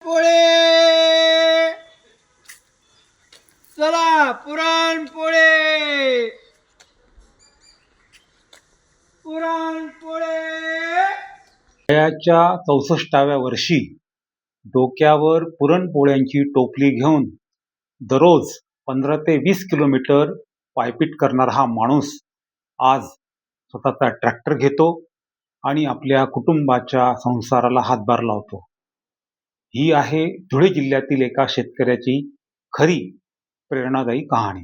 पोळे चला पुरणपोळे पुरणपोळे। वयाच्या 64व्या वर्षी डोक्यावर पुरणपोळ्यांची टोपली घेऊन दररोज 15 ते 20 किलोमीटर पायपीट करणारा हा माणूस आज स्वतःचा ट्रॅक्टर घेतो आणि आपल्या कुटुंबाच्या संसाराला हातभार लावतो। ही आहे धुळे जिल्ह्यातील एका शेतकऱ्याची खरी प्रेरणादायी कहाणी।